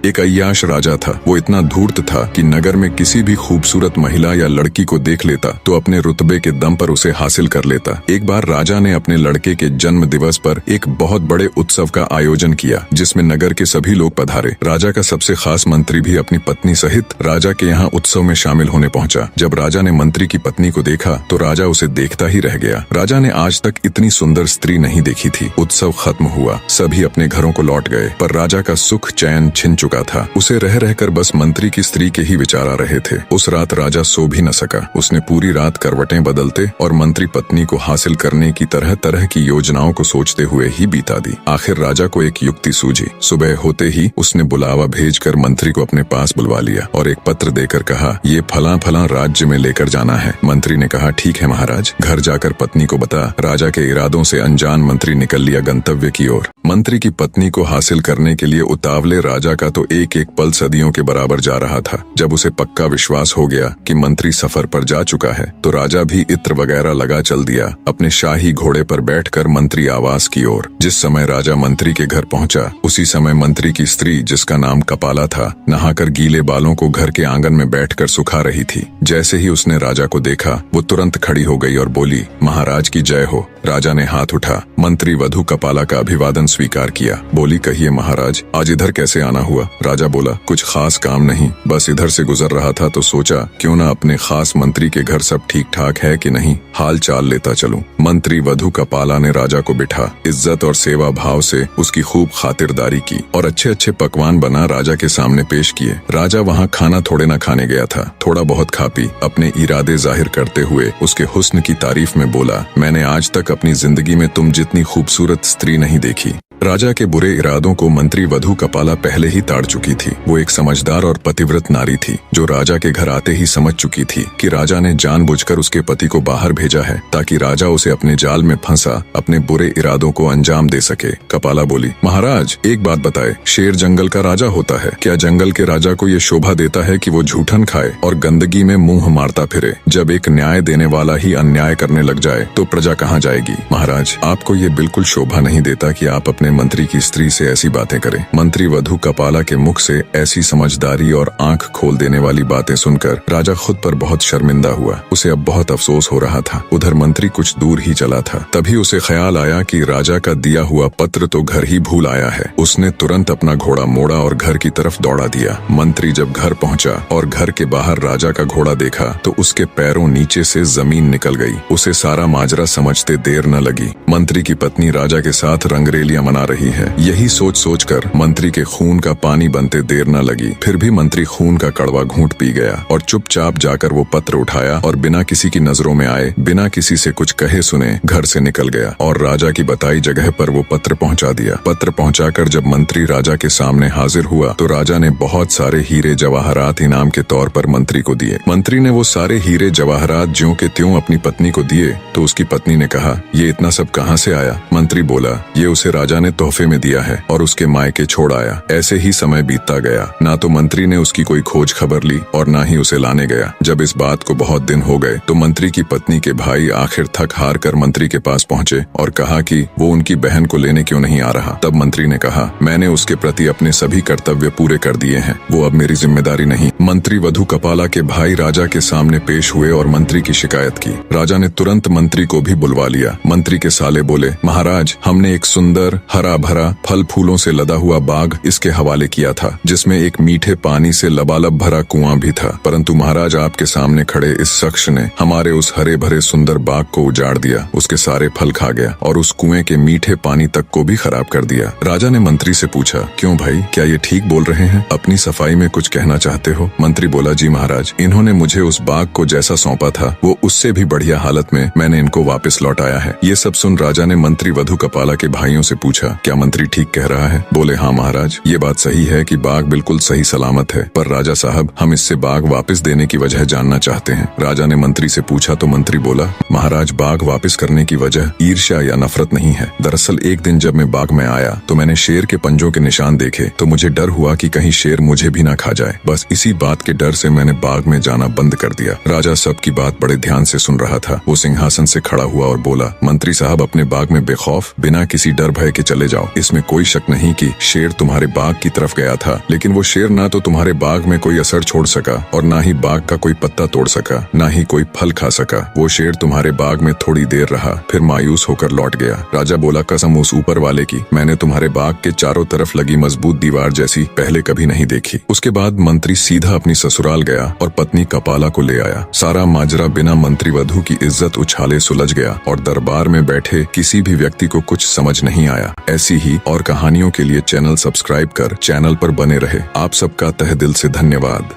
एक अय्याश राजा था। वो इतना धूर्त था कि नगर में किसी भी खूबसूरत महिला या लड़की को देख लेता तो अपने रुतबे के दम पर उसे हासिल कर लेता। एक बार राजा ने अपने लड़के के जन्म दिवस पर एक बहुत बड़े उत्सव का आयोजन किया, जिसमें नगर के सभी लोग पधारे। राजा का सबसे खास मंत्री भी अपनी पत्नी सहित राजा के यहाँ उत्सव में शामिल होने पहुंचा। जब राजा ने मंत्री की पत्नी को देखा तो राजा उसे देखता ही रह गया। राजा ने आज तक इतनी सुंदर स्त्री नहीं देखी थी। उत्सव खत्म हुआ, सभी अपने घरों को लौट गए, पर राजा का सुख चैन छिन चुका था। उसे रह रहकर बस मंत्री की स्त्री के ही विचार आ रहे थे। उस रात राजा सो भी न सका। उसने पूरी रात करवटें बदलते और मंत्री पत्नी को हासिल करने की तरह तरह की योजनाओं को सोचते हुए ही बीता दी। आखिर राजा को एक युक्ति सूझी। सुबह होते ही उसने बुलावा भेजकर मंत्री को अपने पास बुलवा लिया और एक पत्र देकर कहा, ये फला फला राज्य में लेकर जाना है। मंत्री ने कहा, ठीक है महाराज। घर जाकर पत्नी को बता। राजा के इरादों से अनजान मंत्री निकल लिया गंतव्य की ओर। मंत्री की पत्नी को हासिल करने के लिए उतावले राजा का तो एक एक पल सदियों के बराबर जा रहा था। जब उसे पक्का विश्वास हो गया कि मंत्री सफर पर जा चुका है तो राजा भी इत्र वगैरह लगा चल दिया अपने शाही घोड़े पर बैठकर मंत्री आवास की ओर। जिस समय राजा मंत्री के घर पहुंचा उसी समय मंत्री की स्त्री, जिसका नाम कपाला था, नहाकर गीले बालों को घर के आंगन में बैठकर सुखा रही थी। जैसे ही उसने राजा को देखा वो तुरंत खड़ी हो गई और बोली, महाराज की जय हो। राजा ने हाथ उठा मंत्री वधु कपाला का अभिवादन स्वीकार किया। बोली, कहिए महाराज, आज इधर कैसे आना हुआ? राजा बोला, कुछ खास काम नहीं, बस इधर से गुजर रहा था तो सोचा क्यों ना अपने खास मंत्री के घर सब ठीक ठाक है कि नहीं, हाल चाल लेता चलूं। मंत्री वधु कपाला ने राजा को बिठा इज्जत और सेवा भाव से उसकी खूब खातिरदारी की और अच्छे अच्छे पकवान बना राजा के सामने पेश किए। राजा वहाँ खाना थोड़े न खाने गया था, थोड़ा बहुत खा पी अपने इरादे जाहिर करते हुए उसके हुस्न की तारीफ में बोला, मैंने आज तक अपनी जिंदगी में तुम जितनी खूबसूरत स्त्री नहीं देखी। राजा के बुरे इरादों को मंत्री वधु कपाला पहले ही ताड़ चुकी थी। वो एक समझदार और पतिव्रत नारी थी जो राजा के घर आते ही समझ चुकी थी कि राजा ने जानबूझकर उसके पति को बाहर भेजा है ताकि राजा उसे अपने जाल में फंसा अपने बुरे इरादों को अंजाम दे सके। कपाला बोली, महाराज एक बात बताए, शेर जंगल का राजा होता है क्या? जंगल के राजा को ये शोभा देता है कि वो झूठन खाए और गंदगी में मुंह मारता फिरे? जब एक न्याय देने वाला ही अन्याय करने लग जाए तो प्रजा कहाँ जाएगी? महाराज, आपको ये बिल्कुल शोभा नहीं देता कि आप अपने मंत्री की स्त्री से ऐसी बातें करें। मंत्री वधु कपाला के मुख से ऐसी समझदारी और आंख खोल देने वाली बातें सुनकर राजा खुद पर बहुत शर्मिंदा हुआ। उसे अब बहुत अफसोस हो रहा था। उधर मंत्री कुछ दूर ही चला था, तभी उसे ख्याल आया कि राजा का दिया हुआ पत्र तो घर ही भूल आया है। उसने तुरंत अपना घोड़ा मोड़ा और घर की तरफ दौड़ा दिया। मंत्री जब घर पहुंचा और घर के बाहर राजा का घोड़ा देखा तो उसके पैरों नीचे से जमीन निकल गई। उसे सारा माजरा समझते देर न लगी। मंत्री की पत्नी राजा के साथ रंगरेलियां मना रही है। यही सोच सोचकर मंत्री के खून का पानी बनते देर न लगी। फिर भी मंत्री खून का कड़वा घूंट पी गया और चुपचाप जाकर वो पत्र उठाया और बिना किसी की नजरों में आए, बिना किसी से कुछ कहे सुने घर से निकल गया और राजा की बताई जगह पर वो पत्र पहुंचा दिया। पत्र पहुंचाकर जब मंत्री राजा के सामने हाजिर हुआ तो राजा ने बहुत सारे हीरे जवाहरात इनाम के तौर पर मंत्री को दिए। मंत्री ने वो सारे हीरे जवाहरात ज्यों के त्यों अपनी पत्नी को दिए तो उसकी पत्नी ने कहा, ये इतना सब कहाँ से आया? मंत्री बोला, ये उसे राजा ने तोहफे में दिया है और उसके मायके छोड़ आया। ऐसे ही समय बीतता गया। ना तो मंत्री ने उसकी कोई खोज खबर ली और ना ही उसे लाने गया। जब इस बात को बहुत दिन हो गए तो मंत्री की पत्नी के भाई आखिर थक हार कर मंत्री के पास पहुंचे और कहा कि वो उनकी बहन को लेने क्यों नहीं आ रहा। तब मंत्री ने कहा, मैंने उसके प्रति अपने सभी कर्तव्य पूरे कर दिए हैं, वो अब मेरी जिम्मेदारी नहीं। मंत्री वधु कपाला के भाई राजा के सामने पेश हुए और मंत्री की शिकायत की। राजा ने तुरंत मंत्री को भी बुलवा लिया। मंत्री के साले बोले, महाराज, हमने एक सुंदर हरा भरा फल फूलों से लदा हुआ बाग इसके हवाले किया था, जिसमें एक मीठे पानी से लबालब भरा कुआं भी था, परंतु महाराज आपके सामने खड़े इस शख्स ने हमारे उस हरे भरे सुंदर बाग को उजाड़ दिया, उसके सारे फल खा गया और उस कुएं के मीठे पानी तक को भी खराब कर दिया। राजा ने मंत्री से पूछा, क्यों भाई, क्या ये ठीक बोल रहे हैं? अपनी सफाई में कुछ कहना चाहते हो? मंत्री बोला, जी महाराज, इन्होंने मुझे उस बाग को जैसा सौंपा था वो उससे भी बढ़िया हालत में मैंने इनको वापस लौटाया है। ये सब सुन राजा ने मंत्री वधु कपाला के भाइयों से पूछा, क्या मंत्री ठीक कह रहा है? बोले, हाँ महाराज, ये बात सही है कि बाग बिल्कुल सही सलामत है, पर राजा साहब, हम इससे बाग वापस देने की वजह जानना चाहते हैं। राजा ने मंत्री से पूछा तो मंत्री बोला, महाराज, बाग वापस करने की वजह ईर्ष्या या नफरत नहीं है। दरअसल एक दिन जब मैं बाग में आया तो मैंने शेर के पंजों के निशान देखे तो मुझे डर हुआ कि कहीं शेर मुझे भी ना खा जाए। बस इसी बात के डर से मैंने बाग में जाना बंद कर दिया। राजा सबकी बात बड़े ध्यान से सुन रहा था। वो सिंहासन से खड़ा हुआ और बोला, मंत्री साहब, अपने बाग में बेखौफ बिना किसी डर भय के चले जाओ। इसमें कोई शक नहीं कि शेर तुम्हारे बाग की तरफ गया था, लेकिन वो शेर ना तो तुम्हारे बाग में कोई असर छोड़ सका और ना ही बाग का कोई पत्ता तोड़ सका, ना ही कोई फल खा सका। वो शेर तुम्हारे बाग में थोड़ी देर रहा, फिर मायूस होकर लौट गया। राजा बोला, कसम उस ऊपर वाले की, मैंने तुम्हारे बाग के चारों तरफ लगी मजबूत दीवार जैसी पहले कभी नहीं देखी। उसके बाद मंत्री सीधा अपनी ससुराल गया और पत्नी कपाला को ले आया। सारा माजरा बिना मंत्री वधू की इज्जत उछाले सुलझ गया और दरबार में बैठे किसी भी व्यक्ति को कुछ समझ नहीं आया। ऐसी ही और कहानियों के लिए चैनल सब्सक्राइब कर चैनल पर बने रहे। आप सबका तहे दिल से धन्यवाद।